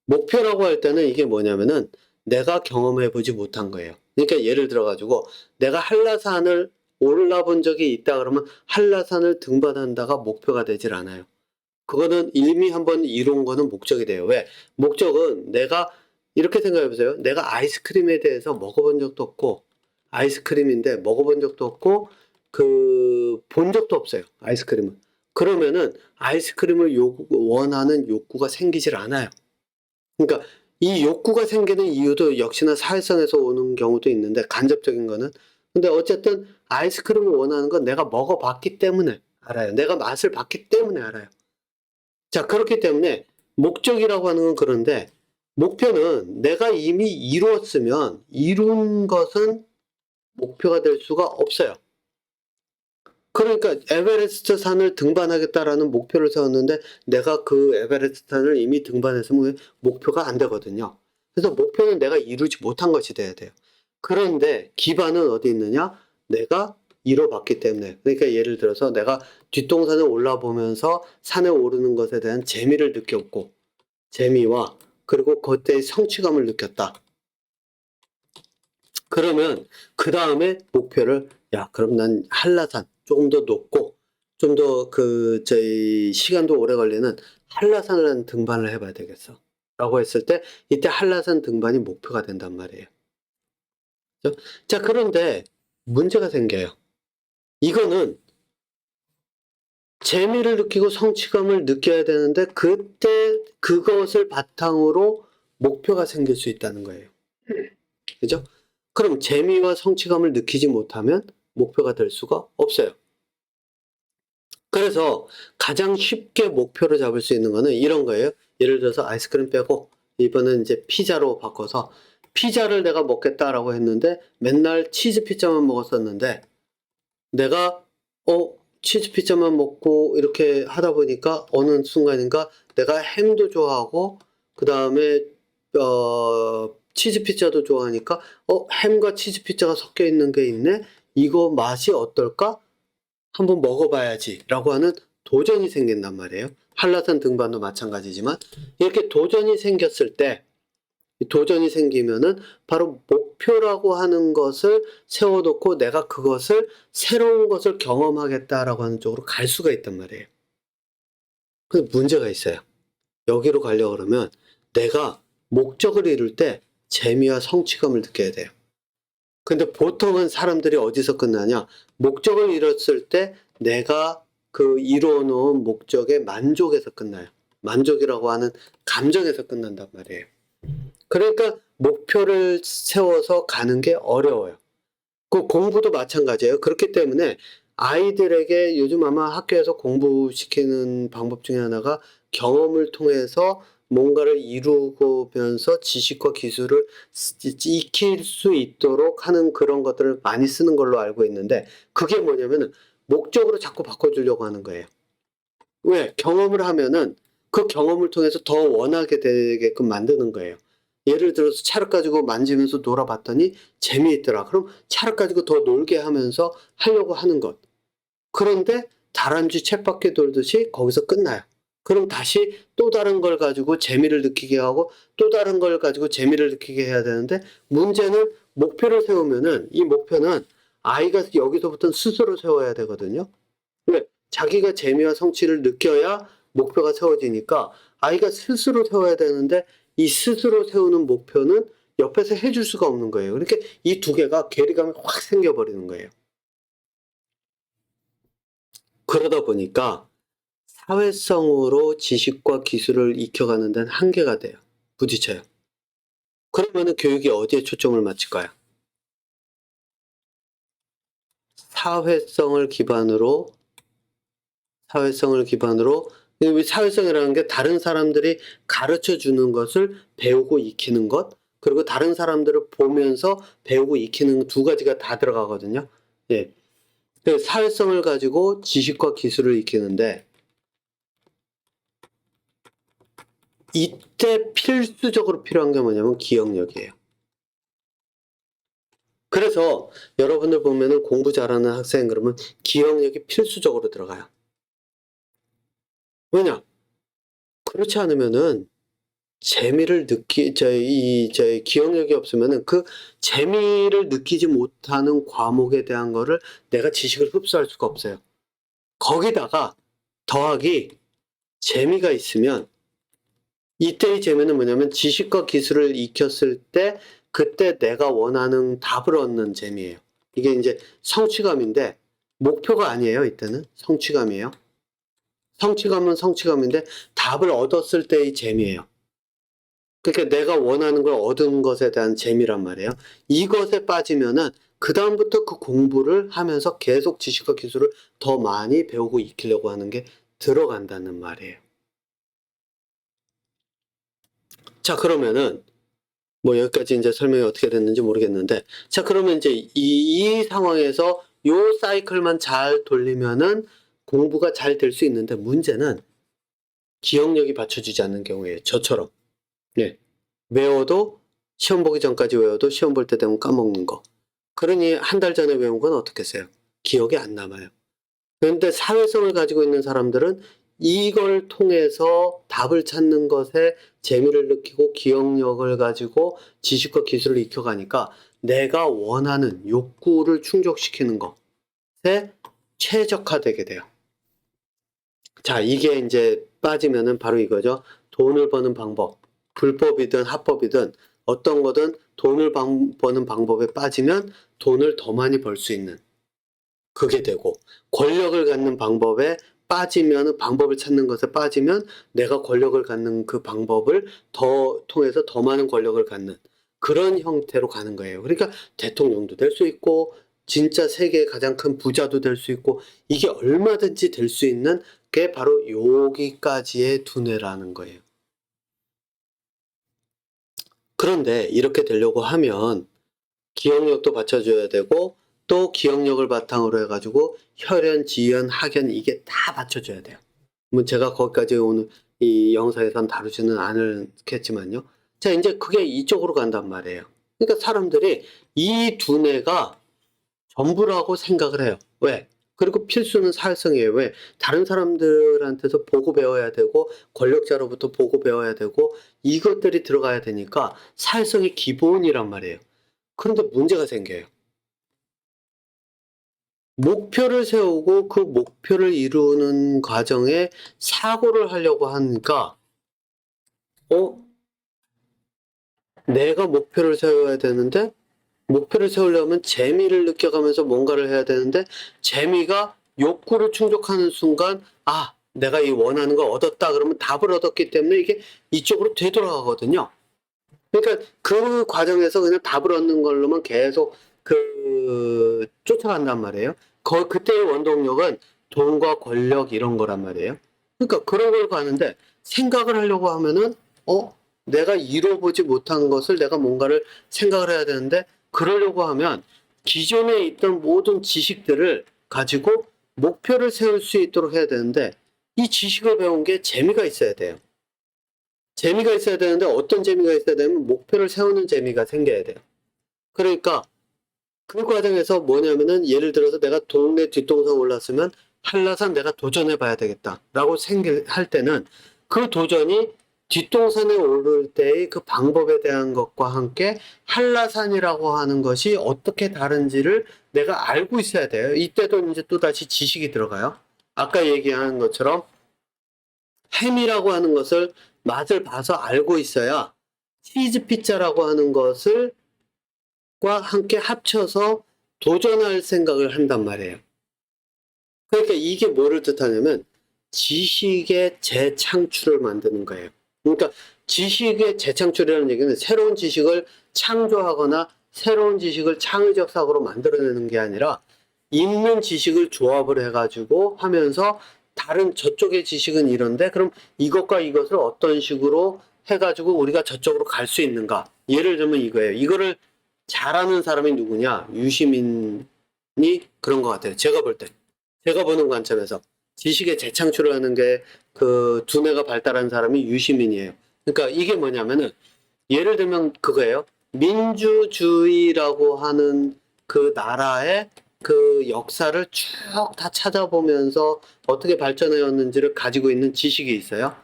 목표라고 할 때는 이게 뭐냐면은 내가 경험해보지 못한 거예요. 그러니까 예를 들어가지고 내가 한라산을 올라본 적이 있다 그러면 한라산을 등반한다가 목표가 되질 않아요. 그거는 이미 한번 이룬 거는 목적이 돼요. 왜? 목적은 내가 이렇게 생각해 보세요. 내가 아이스크림에 대해서 먹어본 적도 없고 아이스크림인데 먹어본 적도 없고 본 적도 없어요. 아이스크림은. 그러면은 아이스크림을 원하는 욕구가 생기질 않아요. 그러니까 이 욕구가 생기는 이유도 역시나 사회성에서 오는 경우도 있는데 간접적인 거는 근데 어쨌든 아이스크림을 원하는 건 내가 먹어봤기 때문에 알아요. 내가 맛을 봤기 때문에 알아요. 자, 그렇기 때문에 목적이라고 하는 건 그런데 목표는 내가 이미 이루었으면 이룬 것은 목표가 될 수가 없어요. 그러니까 에베레스트 산을 등반하겠다라는 목표를 세웠는데 내가 그 에베레스트 산을 이미 등반했으면 목표가 안 되거든요. 그래서 목표는 내가 이루지 못한 것이 돼야 돼요. 그런데 기반은 어디 있느냐? 내가 이뤄봤기 때문에. 그러니까 예를 들어서 내가 뒷동산에 올라보면서 산에 오르는 것에 대한 재미를 느꼈고 재미와 그리고 그때의 성취감을 느꼈다. 그러면 그 다음에 목표를 그럼 난 한라산 조금 더 높고 좀 더 저희 시간도 오래 걸리는 한라산을 등반을 해봐야 되겠어. 라고 했을 때 이때 한라산 등반이 목표가 된단 말이에요. 그렇죠? 자, 그런데 문제가 생겨요. 이거는 재미를 느끼고 성취감을 느껴야 되는데 그때 그것을 바탕으로 목표가 생길 수 있다는 거예요. 그죠? 그럼 재미와 성취감을 느끼지 못하면 목표가 될 수가 없어요. 그래서 가장 쉽게 목표를 잡을 수 있는 거는 이런 거예요. 예를 들어서 아이스크림 빼고 이번엔 이제 피자로 바꿔서 피자를 내가 먹겠다라고 했는데 맨날 치즈 피자만 먹었었는데 내가 치즈 피자만 먹고 이렇게 하다 보니까 어느 순간인가 내가 햄도 좋아하고 그다음에 치즈 피자도 좋아하니까 햄과 치즈 피자가 섞여 있는 게 있네. 이거 맛이 어떨까? 한번 먹어봐야지라고 하는 도전이 생긴단 말이에요. 한라산 등반도 마찬가지지만 이렇게 도전이 생겼을 때 도전이 생기면은 바로 목표라고 하는 것을 세워놓고 내가 그것을 새로운 것을 경험하겠다라고 하는 쪽으로 갈 수가 있단 말이에요. 근데 문제가 있어요. 여기로 가려고 그러면 내가 목적을 이룰 때 재미와 성취감을 느껴야 돼요. 근데 보통은 사람들이 어디서 끝나냐? 목적을 이뤘을 때 내가 그 이루어 놓은 목적의 만족에서 끝나요. 만족이라고 하는 감정에서 끝난단 말이에요. 그러니까 목표를 세워서 가는 게 어려워요. 그 공부도 마찬가지예요. 그렇기 때문에 아이들에게 요즘 아마 학교에서 공부시키는 방법 중에 하나가 경험을 통해서 뭔가를 이루면서 지식과 기술을 익힐 수 있도록 하는 그런 것들을 많이 쓰는 걸로 알고 있는데 그게 뭐냐면은 목적으로 자꾸 바꿔주려고 하는 거예요. 왜? 경험을 하면은 그 경험을 통해서 더 원하게 되게끔 만드는 거예요. 예를 들어서 차를 가지고 만지면서 놀아봤더니 재미있더라. 그럼 차를 가지고 더 놀게 하면서 하려고 하는 것. 그런데 다람쥐 쳇바퀴 돌듯이 거기서 끝나요. 그럼 다시 또 다른 걸 가지고 재미를 느끼게 하고 또 다른 걸 가지고 재미를 느끼게 해야 되는데 문제는 목표를 세우면은 이 목표는 아이가 여기서부터 스스로 세워야 되거든요. 왜? 자기가 재미와 성취를 느껴야 목표가 세워지니까 아이가 스스로 세워야 되는데 이 스스로 세우는 목표는 옆에서 해줄 수가 없는 거예요. 그렇게 이 두 개가 괴리감이 확 생겨버리는 거예요. 그러다 보니까 사회성으로 지식과 기술을 익혀가는 데는 한계가 돼요. 부딪혀요. 그러면은 교육이 어디에 초점을 맞출까요? 사회성을 기반으로 사회성이라는 게 다른 사람들이 가르쳐 주는 것을 배우고 익히는 것, 그리고 다른 사람들을 보면서 배우고 익히는 두 가지가 다 들어가거든요. 예. 그 사회성을 가지고 지식과 기술을 익히는데 이때 필수적으로 필요한 게 뭐냐면 기억력이에요. 그래서 여러분들 보면은 공부 잘하는 학생 그러면 기억력이 필수적으로 들어가요. 왜냐? 그렇지 않으면은 기억력이 없으면은 그 재미를 느끼지 못하는 과목에 대한 거를 내가 지식을 흡수할 수가 없어요. 거기다가 더하기 재미가 있으면 이때의 재미는 뭐냐면 지식과 기술을 익혔을 때 그때 내가 원하는 답을 얻는 재미예요. 이게 이제 성취감인데 목표가 아니에요. 이때는 성취감이에요. 성취감은 성취감인데 답을 얻었을 때의 재미예요. 그러니까 내가 원하는 걸 얻은 것에 대한 재미란 말이에요. 이것에 빠지면은 그다음부터 그 공부를 하면서 계속 지식과 기술을 더 많이 배우고 익히려고 하는 게 들어간다는 말이에요. 자, 그러면은 뭐 여기까지 이제 설명이 어떻게 됐는지 모르겠는데 자, 그러면 이제 이 상황에서 요 사이클만 잘 돌리면은 공부가 잘 될 수 있는데 문제는 기억력이 받쳐주지 않는 경우에요. 저처럼. 네. 외워도 시험 보기 전까지 외워도 시험 볼 때 되면 까먹는 거. 그러니 한 달 전에 외운 건 어떻겠어요? 기억이 안 남아요. 그런데 사회성을 가지고 있는 사람들은 이걸 통해서 답을 찾는 것에 재미를 느끼고 기억력을 가지고 지식과 기술을 익혀가니까 내가 원하는 욕구를 충족시키는 것에 최적화되게 돼요. 자, 이게 이제 빠지면은 바로 이거죠. 돈을 버는 방법. 불법이든 합법이든 어떤 거든 돈을 버는 방법에 빠지면 돈을 더 많이 벌 수 있는 그게 되고 권력을 갖는 방법에 빠지면 방법을 찾는 것에 빠지면 내가 권력을 갖는 그 방법을 더 통해서 더 많은 권력을 갖는 그런 형태로 가는 거예요. 그러니까 대통령도 될 수 있고 진짜 세계의 가장 큰 부자도 될 수 있고 이게 얼마든지 될 수 있는 게 바로 여기까지의 두뇌라는 거예요. 그런데 이렇게 되려고 하면 기억력도 받쳐줘야 되고 또 기억력을 바탕으로 해가지고 혈연, 지연, 학연 이게 다 받쳐줘야 돼요. 뭐 제가 거기까지 오늘 이 영상에선 다루지는 않겠지만요. 자, 이제 그게 이쪽으로 간단 말이에요. 그러니까 사람들이 이 두뇌가 전부라고 생각을 해요. 왜? 그리고 필수는 사회성이에요. 왜? 다른 사람들한테서 보고 배워야 되고 권력자로부터 보고 배워야 되고 이것들이 들어가야 되니까 사회성이 기본이란 말이에요. 그런데 문제가 생겨요. 목표를 세우고 그 목표를 이루는 과정에 사고를 하려고 하니까 내가 목표를 세워야 되는데 목표를 세우려면 재미를 느껴가면서 뭔가를 해야 되는데 재미가 욕구를 충족하는 순간 내가 이 원하는 걸 얻었다 그러면 답을 얻었기 때문에 이게 이쪽으로 되돌아가거든요. 그러니까 그 과정에서 그냥 답을 얻는 걸로만 계속 쫓아간단 말이에요. 그때의 원동력은 돈과 권력 이런 거란 말이에요. 그러니까 그런 걸 가는데 생각을 하려고 하면은 내가 이뤄보지 못한 것을 내가 뭔가를 생각을 해야 되는데 그러려고 하면 기존에 있던 모든 지식들을 가지고 목표를 세울 수 있도록 해야 되는데 이 지식을 배운 게 재미가 있어야 돼요. 재미가 있어야 되는데 어떤 재미가 있어야 되면 목표를 세우는 재미가 생겨야 돼요. 그러니까 그 과정에서 뭐냐면은 예를 들어서 내가 동네 뒷동산 올랐으면 한라산 내가 도전해 봐야 되겠다라고 할 때는 그 도전이 뒷동산에 오를 때의 그 방법에 대한 것과 함께 한라산이라고 하는 것이 어떻게 다른지를 내가 알고 있어야 돼요. 이때도 이제 또다시 지식이 들어가요. 아까 얘기한 것처럼 햄이라고 하는 것을 맛을 봐서 알고 있어야 치즈 피자라고 하는 것을 과 함께 합쳐서 도전할 생각을 한단 말이에요. 그러니까 이게 뭐를 뜻하냐면 지식의 재창출을 만드는 거예요. 그러니까 지식의 재창출이라는 얘기는 새로운 지식을 창조하거나 새로운 지식을 창의적 사고로 만들어내는 게 아니라 있는 지식을 조합을 해가지고 하면서 다른 저쪽의 지식은 이런데 그럼 이것과 이것을 어떤 식으로 해가지고 우리가 저쪽으로 갈 수 있는가? 예를 들면 이거예요. 이거를 잘하는 사람이 누구냐? 유시민이 그런 것 같아요. 제가 볼 때. 제가 보는 관점에서. 지식의 재창출을 하는 게 그 두뇌가 발달한 사람이 유시민이에요. 그러니까 이게 뭐냐면은 예를 들면 그거예요. 민주주의라고 하는 그 나라의 그 역사를 쭉 다 찾아보면서 어떻게 발전해왔는지를 가지고 있는 지식이 있어요.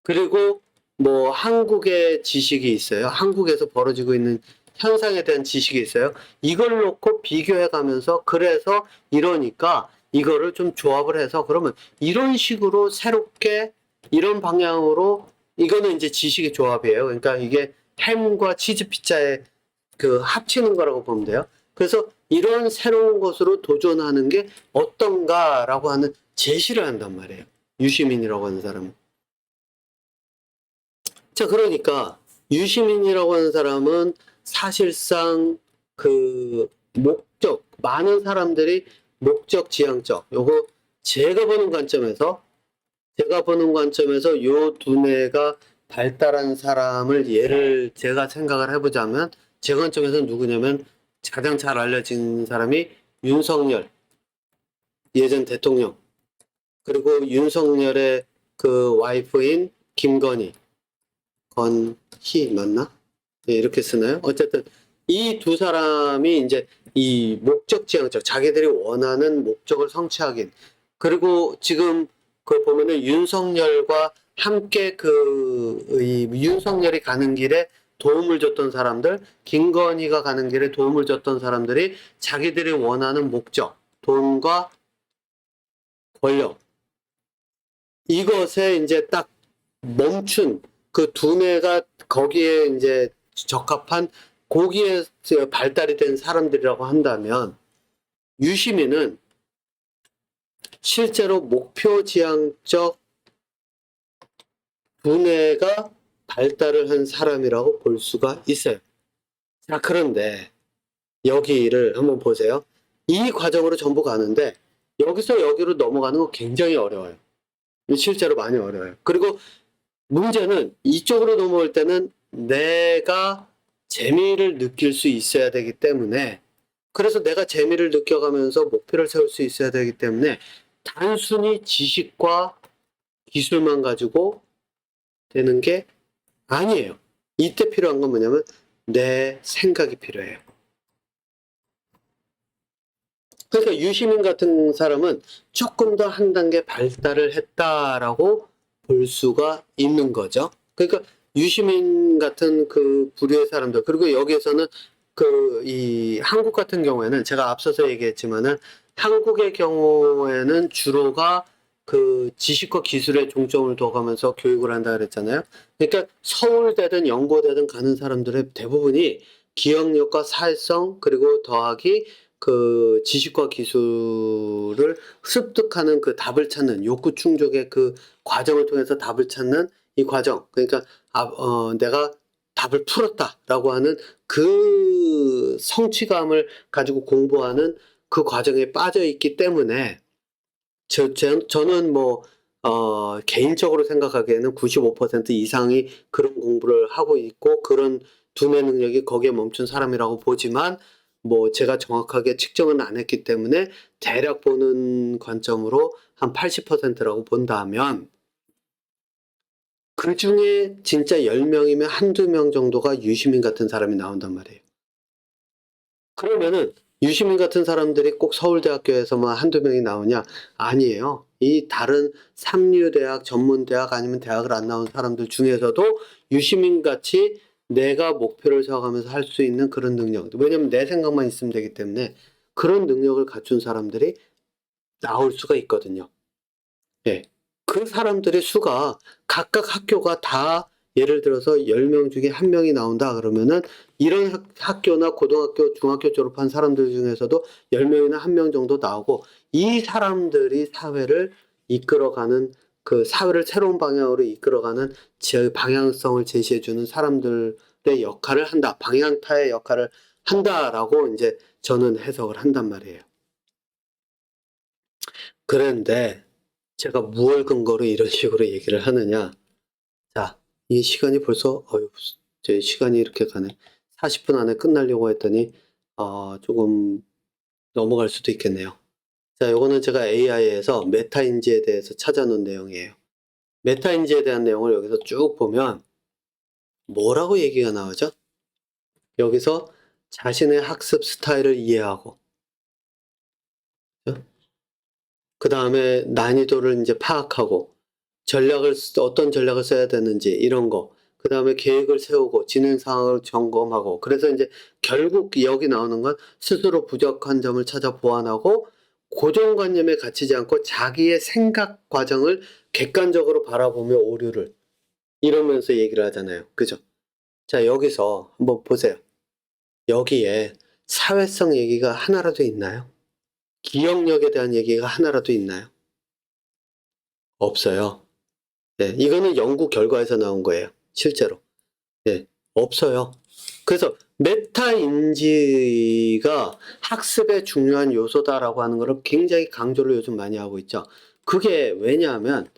그리고 뭐 한국의 지식이 있어요. 한국에서 벌어지고 있는 현상에 대한 지식이 있어요. 이걸 놓고 비교해 가면서 그래서 이러니까 이거를 좀 조합을 해서 그러면 이런 식으로 새롭게 이런 방향으로 이거는 이제 지식의 조합이에요. 그러니까 이게 햄과 치즈 피자의 그 합치는 거라고 보면 돼요. 그래서 이런 새로운 것으로 도전하는 게 어떤가라고 하는 제시를 한단 말이에요. 유시민이라고 하는 사람은. 자, 그러니까 유시민이라고 하는 사람은 사실상 그 목적, 많은 사람들이 목적 지향적, 요거 제가 보는 관점에서 요 두뇌가 발달한 사람을 예를 제가 생각을 해보자면 제 관점에서 누구냐면 가장 잘 알려진 사람이 윤석열 예전 대통령 그리고 윤석열의 그 와이프인 김건희 건희 맞나? 네, 이렇게 쓰나요? 어쨌든 이 두 사람이 이제 이 목적 지향적 자기들이 원하는 목적을 성취하긴 그리고 지금 그 보면은 윤석열과 함께 이 윤석열이 가는 길에 도움을 줬던 사람들, 김건희가 가는 길에 도움을 줬던 사람들이 자기들이 원하는 목적, 돈과 권력 이것에 이제 딱 멈춘 그 두뇌가 거기에 이제 적합한 거기에 발달이 된 사람들이라고 한다면 유시민은 실제로 목표 지향적 두뇌가 발달을 한 사람이라고 볼 수가 있어요. 자, 그런데 여기를 한번 보세요. 이 과정으로 전부 가는데 여기서 여기로 넘어가는 거 굉장히 어려워요. 실제로 많이 어려워요. 그리고 문제는 이쪽으로 넘어올 때는 내가 재미를 느낄 수 있어야 되기 때문에, 그래서 내가 재미를 느껴가면서 목표를 세울 수 있어야 되기 때문에 단순히 지식과 기술만 가지고 되는 게 아니에요. 이때 필요한 건 뭐냐면 내 생각이 필요해요. 그러니까 유시민 같은 사람은 조금 더 한 단계 발달을 했다라고 볼 수가 있는 거죠. 그러니까 유시민 같은 그 부류의 사람들, 그리고 여기에서는 이 한국 같은 경우에는 제가 앞서서 얘기했지만은 한국의 경우에는 주로가 그 지식과 기술에 중점을 둬가면서 교육을 한다 그랬잖아요. 그러니까 서울대든 연고대든 가는 사람들의 대부분이 기억력과 사회성, 그리고 더하기 그 지식과 기술을 습득하는 그 답을 찾는 욕구 충족의 그 과정을 통해서 답을 찾는 이 과정. 그러니까 내가 답을 풀었다라고 하는 그 성취감을 가지고 공부하는 그 과정에 빠져 있기 때문에 저는 개인적으로 생각하기에는 95% 이상이 그런 공부를 하고 있고 그런 두뇌 능력이 거기에 멈춘 사람이라고 보지만, 제가 정확하게 측정은 안 했기 때문에 대략 보는 관점으로 한 80%라고 본다면, 그 중에 진짜 10명이면 한두 명 정도가 유시민 같은 사람이 나온단 말이에요. 그러면은 유시민 같은 사람들이 꼭 서울대학교에서만 한두 명이 나오냐? 아니에요. 이 다른 삼류대학, 전문대학 아니면 대학을 안 나온 사람들 중에서도 유시민 같이 내가 목표를 세워가면서 할 수 있는 그런 능력. 왜냐면 내 생각만 있으면 되기 때문에 그런 능력을 갖춘 사람들이 나올 수가 있거든요. 예. 그 사람들의 수가 각각 학교가 다 예를 들어서 10명 중에 1명이 나온다 그러면은 이런 학교나 고등학교, 중학교 졸업한 사람들 중에서도 10명이나 1명 정도 나오고, 이 사람들이 사회를 이끌어가는, 그 사회를 새로운 방향으로 이끌어가는 방향성을 제시해주는 사람들의 역할을 한다. 방향타의 역할을 한다라고 이제 저는 해석을 한단 말이에요. 그런데 제가 무엇 근거로 이런 식으로 얘기를 하느냐. 자, 이 시간이 벌써, 제 시간이 이렇게 가네. 40분 안에 끝나려고 했더니, 조금 넘어갈 수도 있겠네요. 자, 요거는 제가 AI에서 메타인지에 대해서 찾아놓은 내용이에요. 메타인지에 대한 내용을 여기서 쭉 보면, 뭐라고 얘기가 나오죠? 여기서 자신의 학습 스타일을 이해하고, 그 다음에 난이도를 이제 파악하고, 어떤 전략을 써야 되는지, 이런 거. 그 다음에 계획을 세우고, 진행 상황을 점검하고, 그래서 이제 결국 여기 나오는 건 스스로 부족한 점을 찾아 보완하고, 고정관념에 갇히지 않고 자기의 생각 과정을 객관적으로 바라보며 오류를, 이러면서 얘기를 하잖아요. 그죠? 자, 여기서 한번 보세요. 여기에 사회성 얘기가 하나라도 있나요? 기억력에 대한 얘기가 하나라도 있나요? 없어요. 네, 이거는 연구 결과에서 나온 거예요. 실제로. 네, 없어요. 그래서 메타 인지가 학습의 중요한 요소다라고 하는 것을 굉장히 강조를 요즘 많이 하고 있죠. 그게 왜냐하면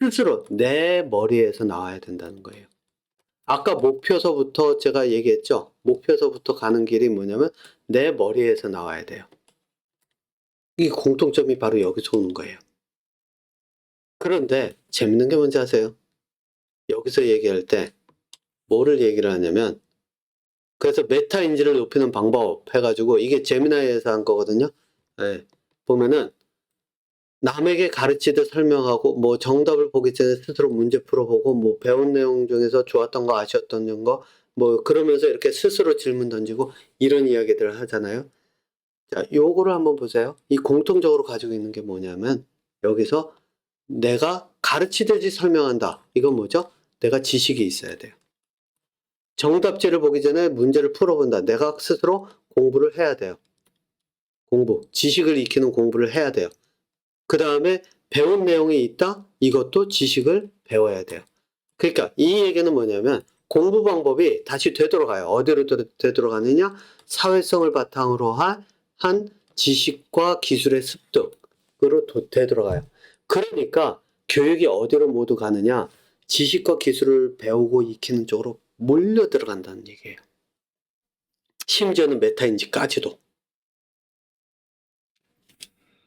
스스로 내 머리에서 나와야 된다는 거예요. 아까 목표서부터 제가 얘기했죠. 목표서부터 가는 길이 뭐냐면 내 머리에서 나와야 돼요. 이 공통점이 바로 여기서 오는 거예요. 그런데 재밌는 게 뭔지 아세요? 여기서 얘기할 때 뭐를 얘기를 하냐면, 그래서 메타인지를 높이는 방법 해가지고 이게 제미나이에서 한 거거든요. 네. 보면은 남에게 가르치듯 설명하고, 정답을 보기 전에 스스로 문제 풀어보고, 배운 내용 중에서 좋았던 거, 아쉬웠던 거, 그러면서 이렇게 스스로 질문 던지고 이런 이야기들을 하잖아요. 자, 요거를 한번 보세요. 이 공통적으로 가지고 있는 게 뭐냐면, 여기서 내가 가르치듯이 설명한다. 이건 뭐죠? 내가 지식이 있어야 돼요. 정답지를 보기 전에 문제를 풀어본다. 내가 스스로 공부를 해야 돼요. 지식을 익히는 공부를 해야 돼요. 그 다음에 배운 내용이 있다? 이것도 지식을 배워야 돼요. 그러니까 이 얘기는 뭐냐면 공부 방법이 다시 되돌아가요. 어디로 되돌아가느냐? 사회성을 바탕으로 한 지식과 기술의 습득으로 되돌아가요. 그러니까 교육이 어디로 모두 가느냐? 지식과 기술을 배우고 익히는 쪽으로 몰려 들어간다는 얘기예요. 심지어는 메타인지까지도.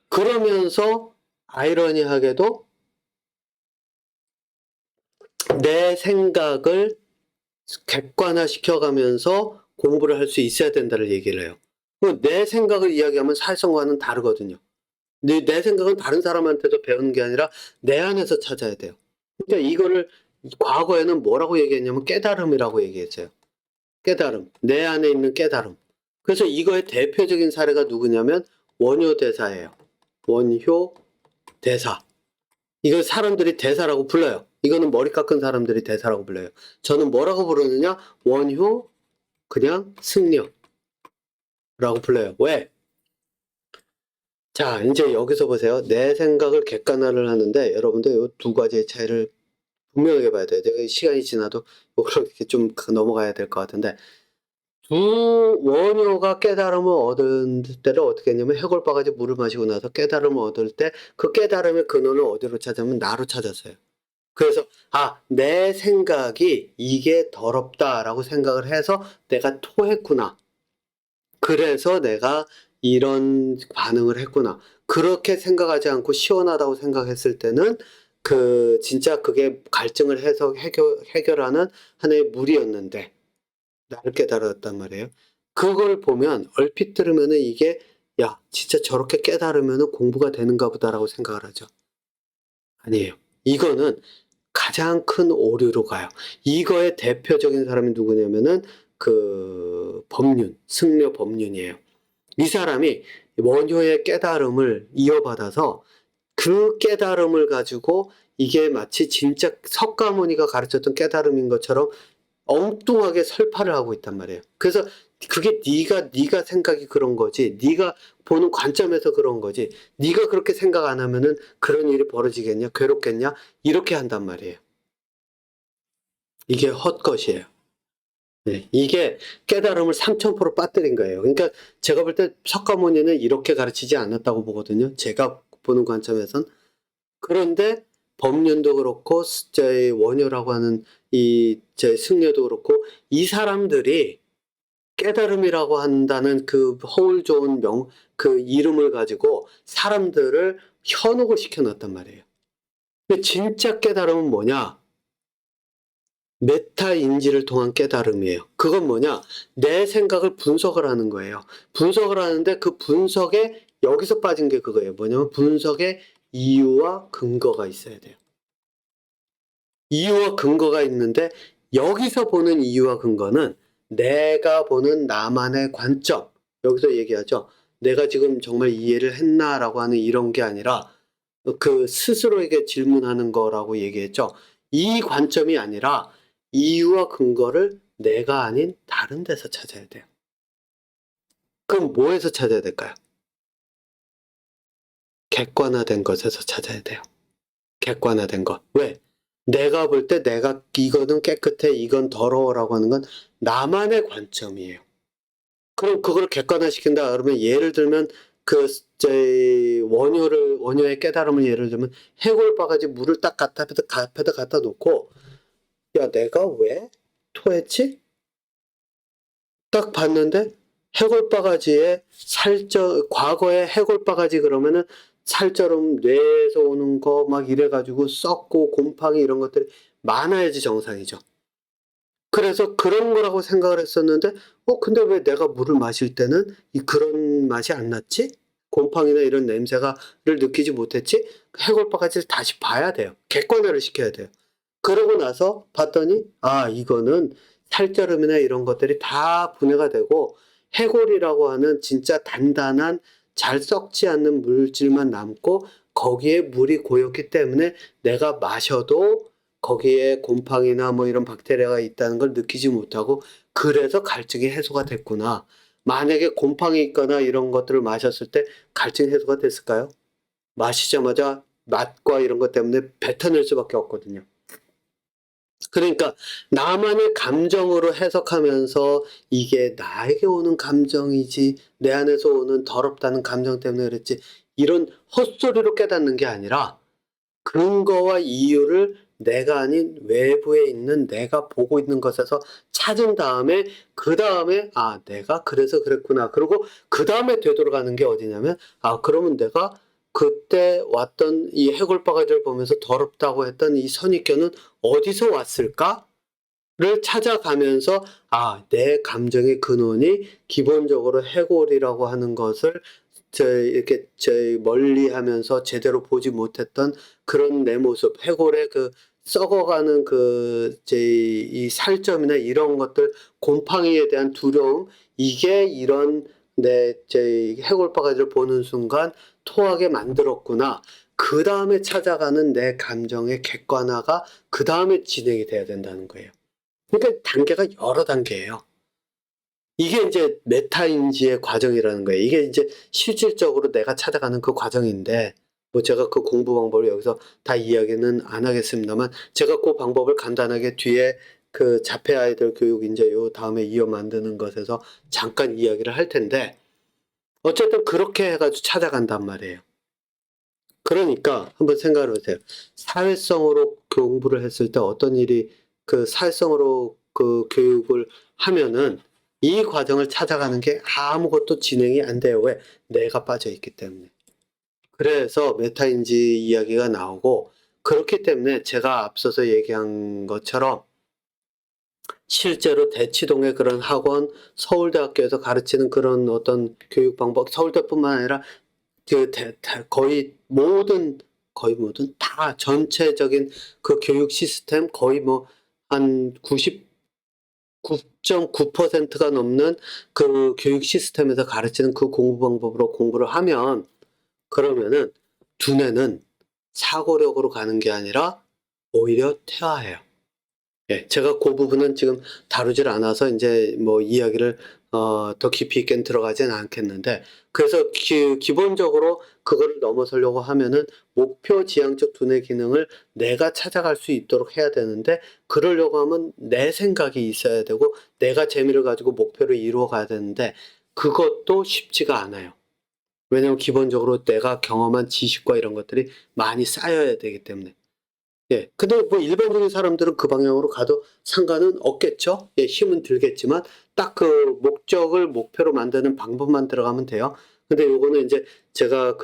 그러면서 아이러니하게도 내 생각을 객관화시켜가면서 공부를 할 수 있어야 된다는 얘기를 해요. 내 생각을 이야기하면 사회성과는 다르거든요. 내 생각은 다른 사람한테서 배우는 게 아니라 내 안에서 찾아야 돼요. 그러니까 이거를 과거에는 뭐라고 얘기했냐면 깨달음이라고 얘기했어요. 깨달음. 내 안에 있는 깨달음. 그래서 이거의 대표적인 사례가 누구냐면 원효대사예요. 원효대사. 이걸 사람들이 대사라고 불러요. 이거는 머리 깎은 사람들이 대사라고 불러요. 저는 뭐라고 부르느냐? 원효 그냥 승려라고 불러요. 왜? 자, 이제 여기서 보세요. 내 생각을 객관화를 하는데 여러분들 이 두 가지의 차이를 분명하게 봐야 돼요. 제가 시간이 지나도 그렇게 좀 넘어가야 될 것 같은데 두 원효가 깨달음을 얻을 때를 어떻게 했냐면 해골바가지 물을 마시고 나서 깨달음을 얻을 때 그 깨달음의 근원을 어디로 찾으면 나로 찾았어요. 그래서 내 생각이 이게 더럽다라고 생각을 해서 내가 토했구나. 그래서 내가 이런 반응을 했구나. 그렇게 생각하지 않고 시원하다고 생각했을 때는 진짜 그게 갈증을 해서 해결하는 하나의 물이었는데 나를 깨달았단 말이에요. 그걸 보면 얼핏 들으면은 이게 야, 진짜 저렇게 깨달으면은 공부가 되는가 보다라고 생각을 하죠. 아니에요. 이거는 가장 큰 오류로 가요. 이거의 대표적인 사람이 누구냐면은 승려 법륜이에요. 이 사람이 원효의 깨달음을 이어받아서 그 깨달음을 가지고 이게 마치 진짜 석가모니가 가르쳤던 깨달음인 것처럼 엉뚱하게 설파를 하고 있단 말이에요. 그래서 그게 네가 생각이 그런 거지, 네가 보는 관점에서 그런 거지, 네가 그렇게 생각 안 하면은 그런 일이 벌어지겠냐, 괴롭겠냐, 이렇게 한단 말이에요. 이게 헛것이에요. 네, 이게 깨달음을 3000% 빠뜨린 거예요. 그러니까 제가 볼 때 석가모니는 이렇게 가르치지 않았다고 보거든요. 제가 보는 관점에선. 그런데 법륜도 그렇고 저희 원효라고 하는 제 승려도 그렇고 이 사람들이 깨달음이라고 한다는 그 허울 좋은 그 이름을 가지고 사람들을 현혹을 시켜놨단 말이에요. 근데 진짜 깨달음은 뭐냐? 메타 인지를 통한 깨달음이에요. 그건 뭐냐? 내 생각을 분석을 하는 거예요. 분석을 하는데 그 분석에 여기서 빠진 게 그거예요. 뭐냐면 분석에 이유와 근거가 있어야 돼요. 이유와 근거가 있는데 여기서 보는 이유와 근거는 내가 보는 나만의 관점. 여기서 얘기하죠. 내가 지금 정말 이해를 했나라고 하는 이런 게 아니라 그 스스로에게 질문하는 거라고 얘기했죠. 이 관점이 아니라 이유와 근거를 내가 아닌 다른 데서 찾아야 돼요. 그럼 뭐에서 찾아야 될까요? 객관화된 것에서 찾아야 돼요. 객관화된 것. 왜? 내가 볼 때 이거는 깨끗해, 이건 더러워라고 하는 건 나만의 관점이에요. 그럼 그걸 객관화시킨다 그러면 예를 들면 원효의 깨달음을 예를 들면 해골바가지 물을 딱 앞에다 갖다 놓고 야, 내가 왜 토했지? 딱 봤는데 해골바가지에 과거에 해골바가지 그러면은 살처럼 뇌에서 오는 거 막 이래가지고 썩고 곰팡이 이런 것들이 많아야지 정상이죠. 그래서 그런 거라고 생각을 했었는데 근데 왜 내가 물을 마실 때는 그런 맛이 안 났지? 곰팡이나 이런 냄새를 느끼지 못했지? 해골바가지를 다시 봐야 돼요. 객관화를 시켜야 돼요. 그러고 나서 봤더니 이거는 살처럼이나 이런 것들이 다 분해가 되고 해골이라고 하는 진짜 단단한 잘 썩지 않는 물질만 남고 거기에 물이 고였기 때문에 내가 마셔도 거기에 곰팡이나 뭐 이런 박테리아가 있다는 걸 느끼지 못하고 그래서 갈증이 해소가 됐구나. 만약에 곰팡이 있거나 이런 것들을 마셨을 때 갈증 해소가 됐을까요? 마시자마자 맛과 이런 것 때문에 뱉어낼 수밖에 없거든요. 그러니까 나만의 감정으로 해석하면서 이게 나에게 오는 감정이지 내 안에서 오는 더럽다는 감정 때문에 그랬지 이런 헛소리로 깨닫는 게 아니라 근거와 이유를 내가 아닌 외부에 있는 내가 보고 있는 것에서 찾은 다음에 그다음에 '아 내가 그래서 그랬구나.' 그리고 그다음에 되돌아가는 게 어디냐면 '아 그러면 내가 그때 왔던 이 해골바가지를 보면서 더럽다고 했던 이 선입견은 어디서 왔을까?'를 찾아가면서 '아 내 감정의 근원이 기본적으로 해골이라고 하는 것을 이렇게 멀리하면서 제대로 보지 못했던 그런 내 모습, 해골의 그 썩어가는 이 살점이나 이런 것들, 곰팡이에 대한 두려움, 이게 이런 해골 바가지를 보는 순간 토하게 만들었구나. 그 다음에 찾아가는 내 감정의 객관화가 그 다음에 진행이 돼야 된다는 거예요. 그러니까 단계가 여러 단계예요. 이게 이제 메타인지의 과정이라는 거예요. 이게 이제 실질적으로 내가 찾아가는 그 과정인데, 뭐 제가 그 공부 방법을 여기서 다 이야기는 안 하겠습니다만, 제가 그 방법을 간단하게 뒤에 그 자폐 아이들 교육 이제 요 다음에 이어 만드는 것에서 잠깐 이야기를 할 텐데, 어쨌든 그렇게 해가지고 찾아간단 말이에요. 그러니까 한번 생각을 해보세요. 사회성으로 공부를 했을 때 어떤 일이 그 사회성으로 그 교육을 하면은 이 과정을 찾아가는 게 아무것도 진행이 안 돼요. 왜? 내가 빠져 있기 때문에. 그래서 메타인지 이야기가 나오고 그렇기 때문에 제가 앞서서 얘기한 것처럼 실제로 대치동의 그런 학원, 서울대학교에서 가르치는 그런 어떤 교육 방법, 서울대뿐만 아니라 거의 모든 다 전체적인 그 교육 시스템 거의 뭐 한 99.9%가 넘는 그 교육 시스템에서 가르치는 그 공부 방법으로 공부를 하면 그러면은 두뇌는 사고력으로 가는 게 아니라 오히려 퇴화해요. 예, 제가 그 부분은 지금 다루질 않아서 이제 뭐 이야기를 더 깊이 있게 들어가진 않겠는데, 그래서 기본적으로 그거를 넘어서려고 하면은 목표 지향적 두뇌 기능을 내가 찾아갈 수 있도록 해야 되는데, 그러려고 하면 내 생각이 있어야 되고, 내가 재미를 가지고 목표를 이루어 가야 되는데, 그것도 쉽지가 않아요. 왜냐면 기본적으로 내가 경험한 지식과 이런 것들이 많이 쌓여야 되기 때문에. 예. 근데 뭐 일반적인 사람들은 그 방향으로 가도 상관은 없겠죠? 예, 힘은 들겠지만 딱 그 목표로 만드는 방법만 들어가면 돼요. 근데 요거는 이제 제가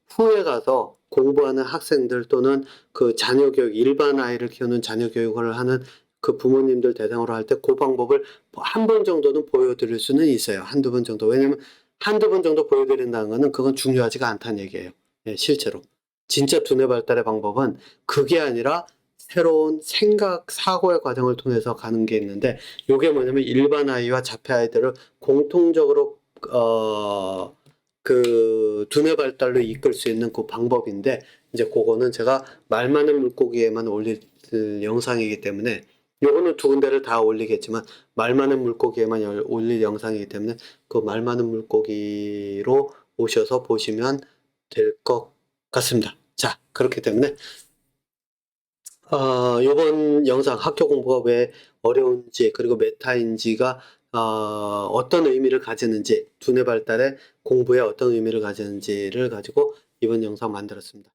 후에 가서 공부하는 학생들 또는 그 자녀 교육, 일반 아이를 키우는 자녀 교육을 하는 그 부모님들 대상으로 할 때 그 방법을 한 번 정도는 보여드릴 수는 있어요. 한두 번 정도. 왜냐면 한두 번 정도 보여드린다는 거는 그건 중요하지가 않다는 얘기예요. 예, 실제로. 진짜 두뇌 발달의 방법은 그게 아니라 새로운 생각, 사고의 과정을 통해서 가는 게 있는데, 요게 뭐냐면 일반 아이와 자폐 아이들을 공통적으로 그 두뇌 발달로 이끌 수 있는 그 방법인데, 이제 그거는 제가 말 많은 물고기에만 올릴 영상이기 때문에, 요거는 두 군데를 다 올리겠지만 말 많은 물고기에만 올릴 영상이기 때문에 그 말 많은 물고기로 오셔서 보시면 될 것 같습니다. 자, 그렇기 때문에 요번 영상 학교 공부가 왜 어려운지, 그리고 메타인지가 어떤 의미를 가지는지, 두뇌 발달에 공부에 어떤 의미를 가지는지를 가지고 이번 영상 만들었습니다.